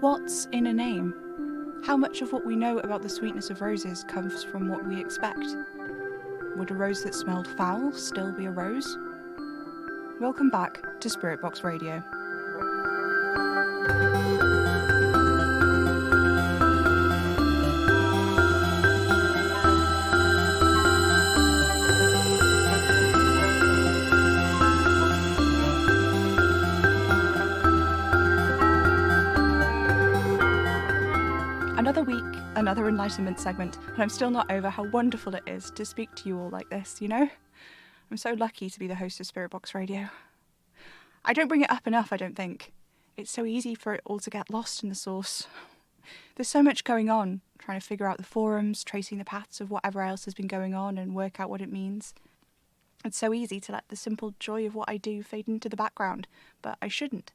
What's in a name? How much of what we know about the sweetness of roses comes from what we expect? Would a rose that smelled foul still be a rose? Welcome back to Spirit Box Radio. Another week, another enlightenment segment, and I'm still not over how wonderful it is to speak to you all like this, you know? I'm so lucky to be the host of Spirit Box Radio. I don't bring it up enough, I don't think. It's so easy for it all to get lost in the source. There's so much going on, trying to figure out the forums, tracing the paths of whatever else has been going on and work out what it means. It's so easy to let the simple joy of what I do fade into the background, but I shouldn't.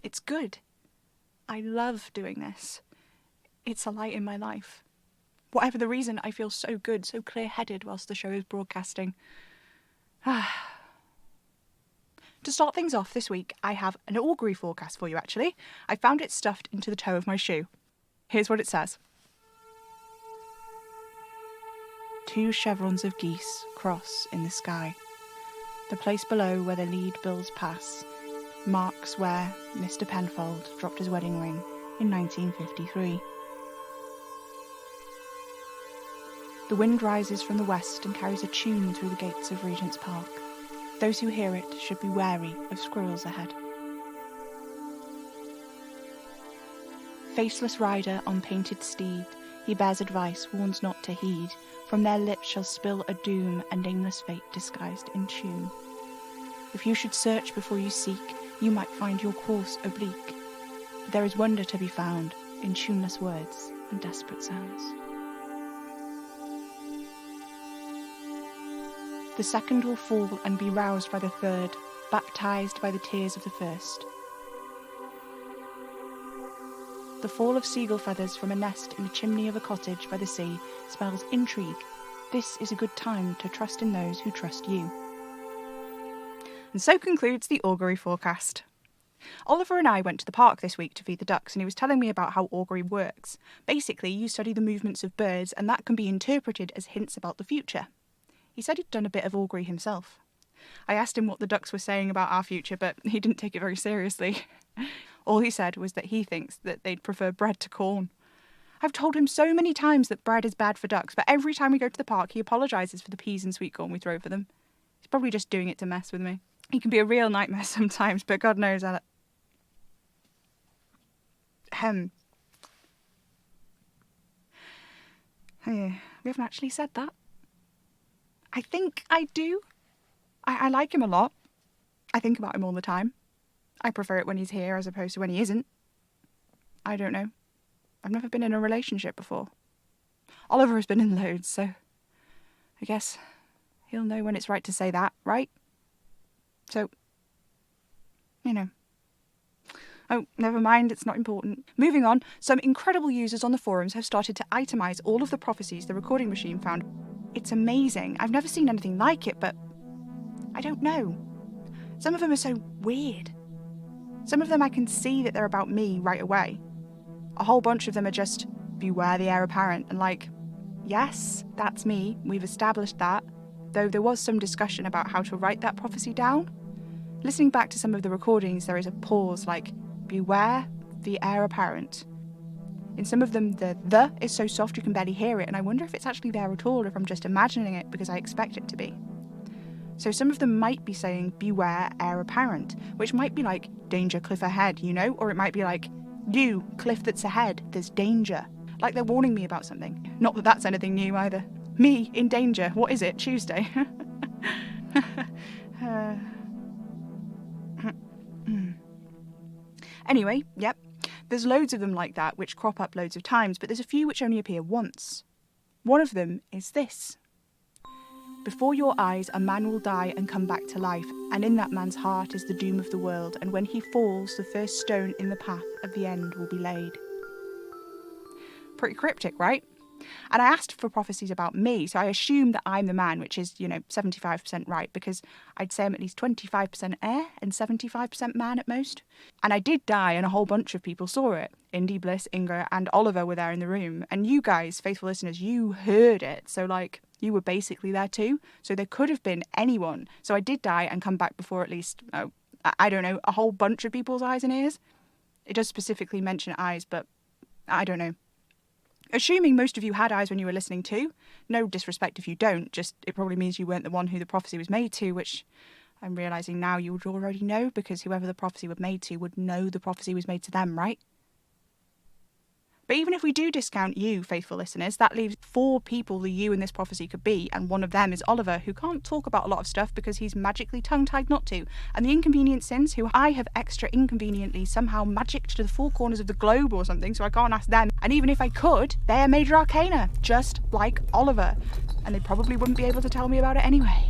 It's good. I love doing this. It's a light in my life. Whatever the reason, I feel so good, so clear-headed whilst the show is broadcasting. To start things off this week, I have an augury forecast for you, actually. I found it stuffed into the toe of my shoe. Here's what it says. 2 chevrons of geese cross in the sky. The place below where the lead bills pass marks where Mr. Penfold dropped his wedding ring in 1953. The wind rises from the west and carries a tune through the gates of Regent's Park. Those who hear it should be wary of squirrels ahead. Faceless rider on painted steed, he bears advice, warns not to heed. From their lips shall spill a doom and aimless fate disguised in tune. If you should search before you seek, you might find your course oblique. There is wonder to be found in tuneless words and desperate sounds. The second will fall and be roused by the third, baptized by the tears of the first. The fall of seagull feathers from a nest in the chimney of a cottage by the sea spells intrigue. This is a good time to trust in those who trust you. And so concludes the augury forecast. Oliver and I went to the park this week to feed the ducks, and he was telling me about how augury works. Basically, you study the movements of birds, and that can be interpreted as hints about the future. He said he'd done a bit of augury himself. I asked him what the ducks were saying about our future, but he didn't take it very seriously. All he said was that he thinks that they'd prefer bread to corn. I've told him so many times that bread is bad for ducks, but every time we go to the park, he apologises for the peas and sweet corn we throw for them. He's probably just doing it to mess with me. He can be a real nightmare sometimes, but God knows Alex. We haven't actually said that. I think I do. I like him a lot. I think about him all the time. I prefer it when he's here as opposed to when he isn't. I don't know. I've never been in a relationship before. Oliver has been in loads, so I guess he'll know when it's right to say that, right? So, you know. Oh, never mind, it's not important. Moving on, some incredible users on the forums have started to itemise all of the prophecies the recording machine found. It's amazing. I've never seen anything like it, but I don't know. Some of them are so weird. Some of them I can see that they're about me right away. A whole bunch of them are just, beware the heir apparent, and like, yes, that's me, we've established that, though there was some discussion about how to write that prophecy down. Listening back to some of the recordings, there is a pause like, beware the heir apparent. In some of them, the is so soft you can barely hear it, and I wonder if it's actually there at all, or if I'm just imagining it because I expect it to be. So some of them might be saying, beware heir apparent, which might be like, danger cliff ahead, you know? Or it might be like, you, cliff that's ahead, there's danger. Like they're warning me about something. Not that that's anything new either. Me, in danger, what is it, Tuesday? Anyway, yep. There's loads of them like that, which crop up loads of times, but there's a few which only appear once. One of them is this. Before your eyes a man will die and come back to life, and in that man's heart is the doom of the world, and when he falls, the first stone in the path of the end will be laid. Pretty cryptic, right? And I asked for prophecies about me, so I assume that I'm the man, which is, 75% right, because I'd say I'm at least 25% air and 75% man at most. And I did die, and a whole bunch of people saw it. Indy, Bliss, Inga, and Oliver were there in the room. And you guys, faithful listeners, you heard it. So, you were basically there too. So there could have been anyone. So I did die and come back before at least, I don't know, a whole bunch of people's eyes and ears. It does specifically mention eyes, but I don't know. Assuming most of you had eyes when you were listening too, no disrespect if you don't, just it probably means you weren't the one who the prophecy was made to, which I'm realising now you would already know, because whoever the prophecy was made to would know the prophecy was made to them, right? But even if we do discount you, faithful listeners, that leaves 4 people the you in this prophecy could be, and one of them is Oliver, who can't talk about a lot of stuff because he's magically tongue-tied not to, and the inconvenient sins, who I have extra inconveniently somehow magicked to the 4 corners of the globe or something, so I can't ask them, and even if I could, they're major arcana, just like Oliver, and they probably wouldn't be able to tell me about it anyway.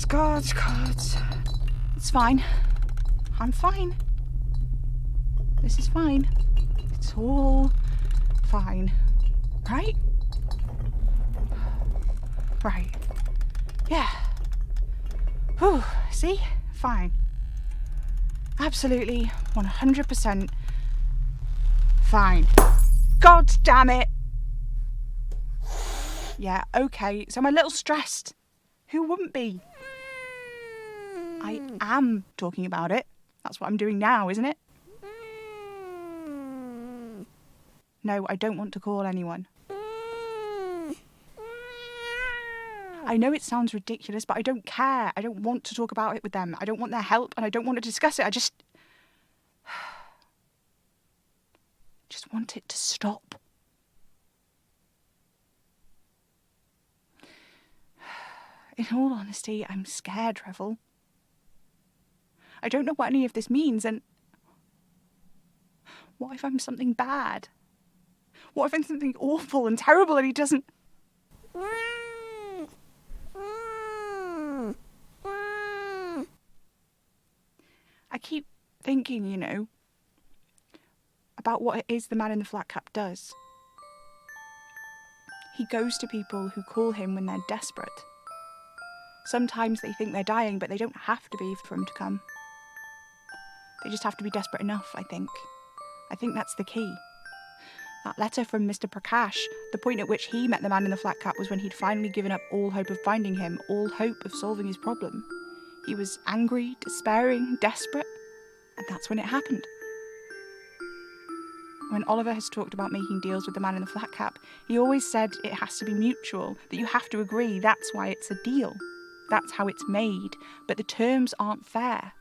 Gods. It's fine. I'm fine. This is fine. It's all fine. Right? Right. Yeah. Whew. See? Fine. Absolutely 100% fine. God damn it. Yeah, okay. So I'm a little stressed. Who wouldn't be? I am talking about it. That's what I'm doing now, isn't it? No, I don't want to call anyone. I know it sounds ridiculous, but I don't care. I don't want to talk about it with them. I don't want their help, and I don't want to discuss it. I just want it to stop. In all honesty, I'm scared, Revel. I don't know what any of this means, and what if I'm something bad? What if I'm something awful and terrible and he doesn't... I keep thinking, about what it is the man in the flat cap does. He goes to people who call him when they're desperate. Sometimes they think they're dying, but they don't have to be for him to come. They just have to be desperate enough, I think. I think that's the key. That letter from Mr. Prakash, the point at which he met the man in the flat cap was when he'd finally given up all hope of finding him, all hope of solving his problem. He was angry, despairing, desperate, and that's when it happened. When Oliver has talked about making deals with the man in the flat cap, he always said it has to be mutual, that you have to agree, that's why it's a deal. That's how it's made, but the terms aren't fair.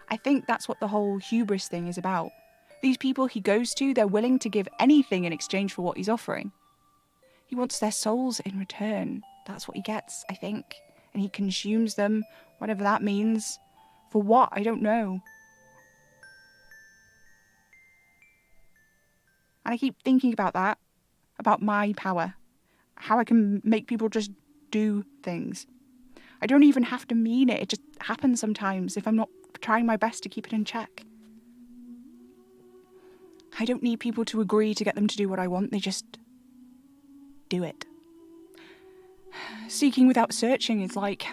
I think that's what the whole hubris thing is about. These people he goes to, they're willing to give anything in exchange for what he's offering. He wants their souls in return. That's what he gets, I think. And he consumes them, whatever that means. For what? I don't know. And I keep thinking about that, about my power. How I can make people just do things. I don't even have to mean it. It just happens sometimes if I'm not trying my best to keep it in check. I don't need people to agree to get them to do what I want. They just do it. Seeking without searching is like,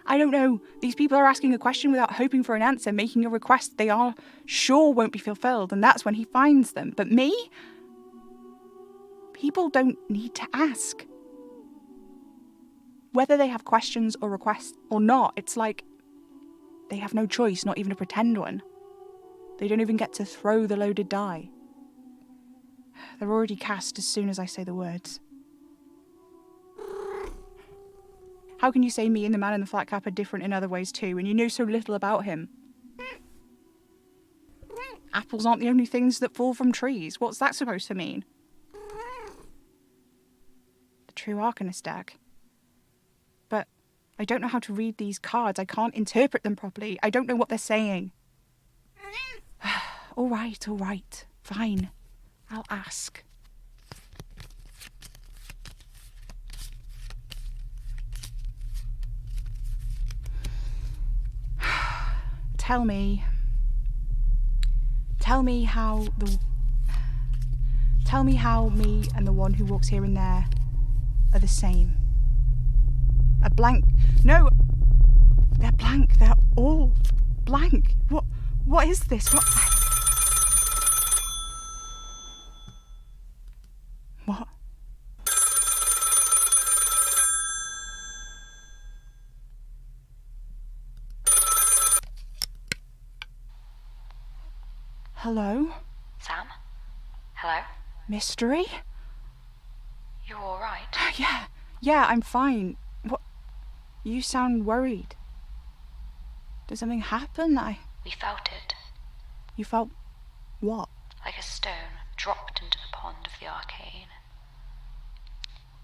I don't know, these people are asking a question without hoping for an answer, making a request they are sure won't be fulfilled, and that's when he finds them. But me? People don't need to ask. Whether they have questions or requests or not, it's like they have no choice, not even a pretend one. They don't even get to throw the loaded die. They're already cast as soon as I say the words. How can you say me and the man in the flat cap are different in other ways too, when you know so little about him? Apples aren't the only things that fall from trees. What's that supposed to mean? The true Arcanist deck. But I don't know how to read these cards. I can't interpret them properly. I don't know what they're saying. All right. Fine. I'll ask. Tell me, Tell me how me and the one who walks here and there are the same. A blank. No! They're blank. They're all blank. What is this? What? Hello? Sam? Hello? Mystery? You alright? Yeah, I'm fine. What? You sound worried. Did something happen? We felt it. You felt what? Like a stone dropped into the pond of the arcane.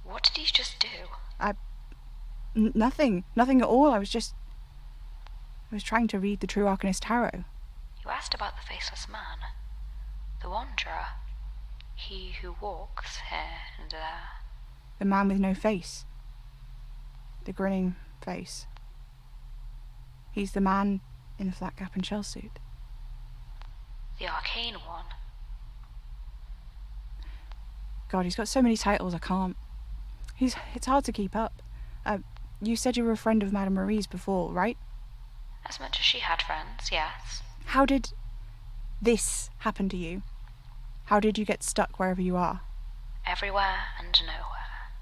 What did you just do? Nothing at all. I was trying to read the True Arcanist Tarot. You asked about the faceless man. The wanderer. He who walks here and there. The man with no face. The grinning face. He's the man in the flat cap and shell suit. The arcane one. God, he's got so many titles, I can't. It's hard to keep up. You said you were a friend of Madame Marie's before, right? As much as she had friends, yes. How did this happen to you? How did you get stuck wherever you are? Everywhere and nowhere.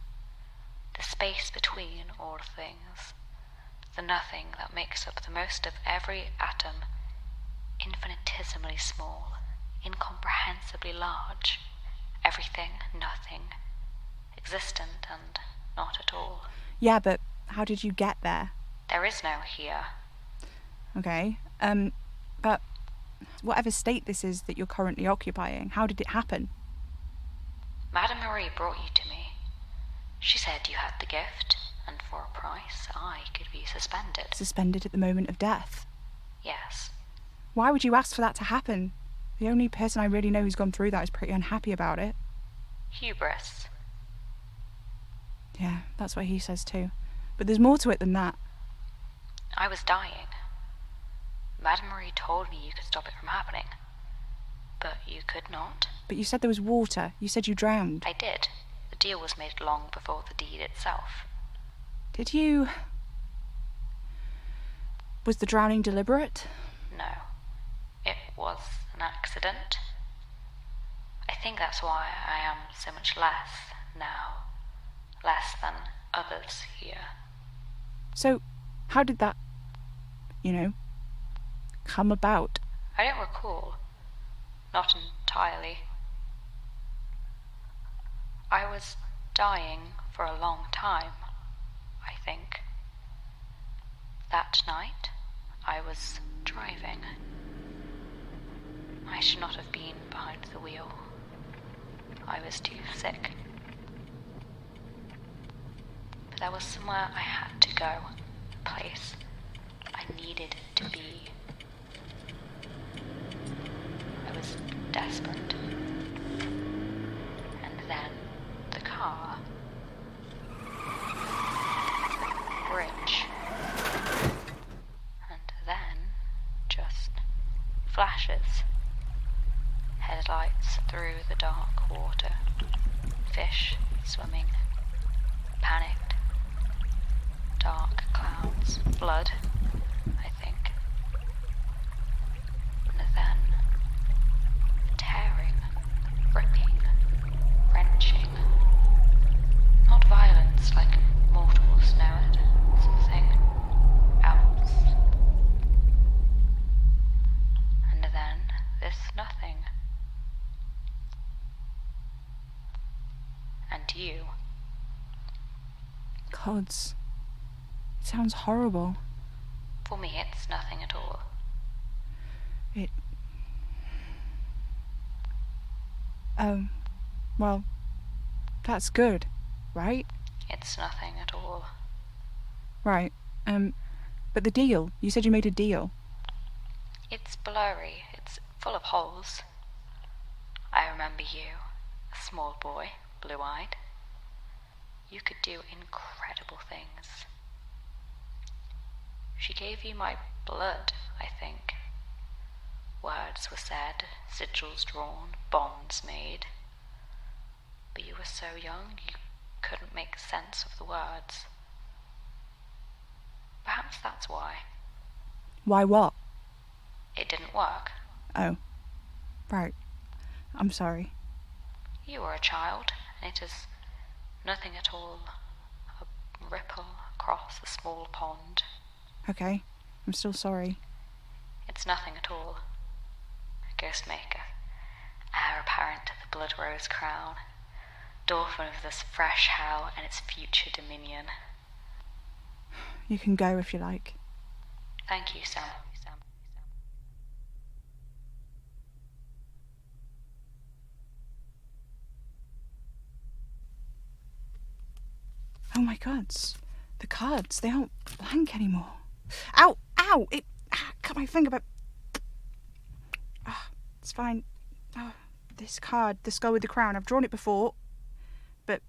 The space between all things. The nothing that makes up the most of every atom. Infinitesimally small. Incomprehensibly large. Everything, nothing. Existent and not at all. Yeah, but how did you get there? There is no here. Okay, but whatever state this is that you're currently occupying, how did it happen? Madame Marie brought you to me. She said you had the gift, and for a price, I could be suspended. Suspended at the moment of death? Yes. Why would you ask for that to happen? The only person I really know who's gone through that is pretty unhappy about it. Hubris. Yeah, that's what he says too. But there's more to it than that. I was dying. Madame Marie told me you could stop it from happening. But you could not. But you said there was water. You said you drowned. I did. The deal was made long before the deed itself. Did you... Was the drowning deliberate? No. It was an accident. I think that's why I am so much less now. Less than others here. So, how did that, come about? I don't recall. Not entirely. I was dying for a long time, I think. That night, I was driving. I should not have been behind the wheel. I was too sick. But there was somewhere I had to go, a place I needed to be. I was desperate. And then the car. The bridge. And then just flashes. Headlights through the dark water. Fish swimming. Panicked. Dark clouds. Blood, I think. And then tearing, ripping, wrenching. Not violence like mortals know it. Something else. And then this nothing. And you. Gods. It sounds horrible. For me, it's nothing at all. Well, that's good, right? It's nothing at all. Right, but the deal, you said you made a deal. It's blurry. It's full of holes. I remember you, a small boy, blue-eyed. You could do incredible things. She gave you my blood, I think. Words were said, sigils drawn, bonds made. But you were so young, you couldn't make sense of the words. Perhaps that's why. Why what? It didn't work. Oh. Right. I'm sorry. You were a child, and it is nothing at all. A ripple across the small pond. Okay. I'm still sorry. It's nothing at all. A ghost maker, heir apparent to the blood rose crown, dolphin of this fresh hell and its future dominion. You can go if you like. Thank you, Sam. Oh my gods. The cards, they aren't blank anymore. Ow! Ow! It cut my finger, but... it's fine. This card, the skull with the crown, I've drawn it before, but...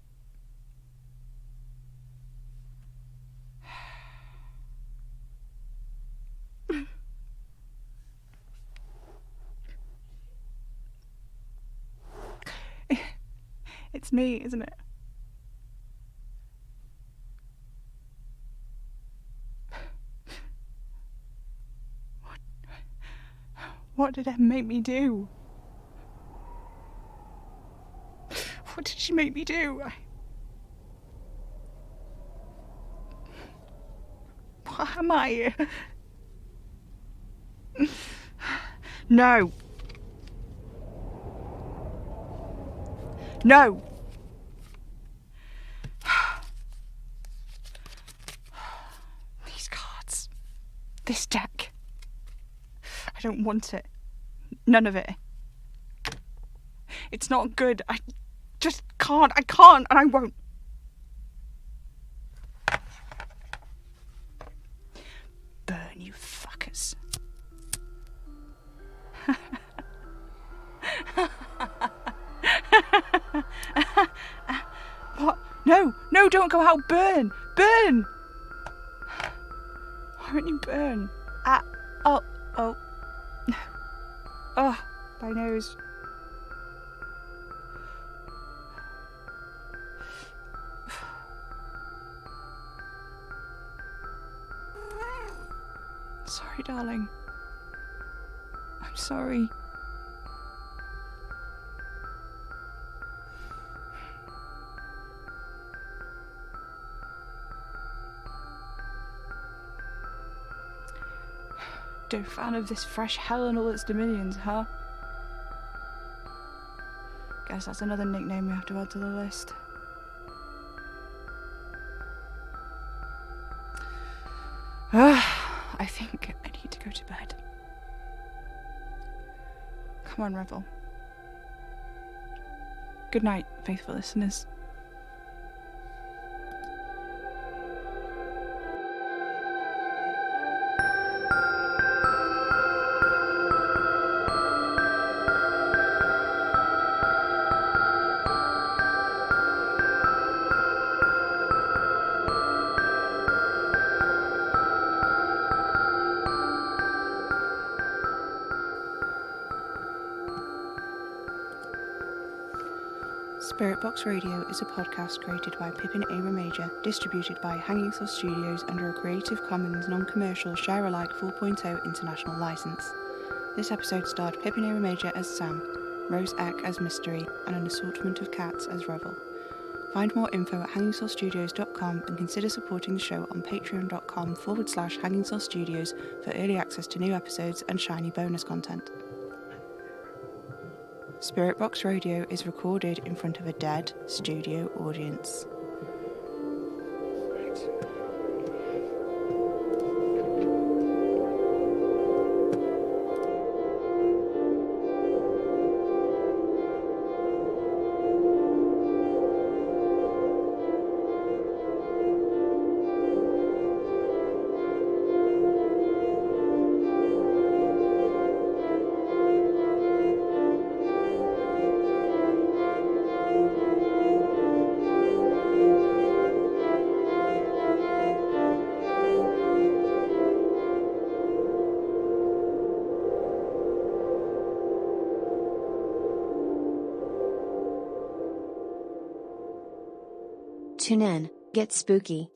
It's me, isn't it? What did Em make me do? What did she make me do? What am I? No. No. These cards. This deck. I don't want it. None of it. It's not good. I just can't. I can't, and I won't. Burn, you fuckers. What? No, no, don't go out. Burn. Burn. Why won't you burn? Oh. Oh, my nose. Sorry, darling. I'm sorry. No fan of this fresh hell and all its dominions, huh? Guess that's another nickname we have to add to the list. I think I need to go to bed. Come on, Revel. Good night, faithful listeners. Spirit Box Radio is a podcast created by Pippin A. Remager, distributed by Hanging Sauce Studios under a Creative Commons non-commercial share-alike 4.0 international license. This episode starred Pippin A. Remager as Sam, Rose Eck as Mystery, and an assortment of cats as Revel. Find more info at hangingsaucestudios.com and consider supporting the show on patreon.com/hangingsaucestudios for early access to new episodes and shiny bonus content. Spirit Box Radio is recorded in front of a dead studio audience. Tune in, get spooky.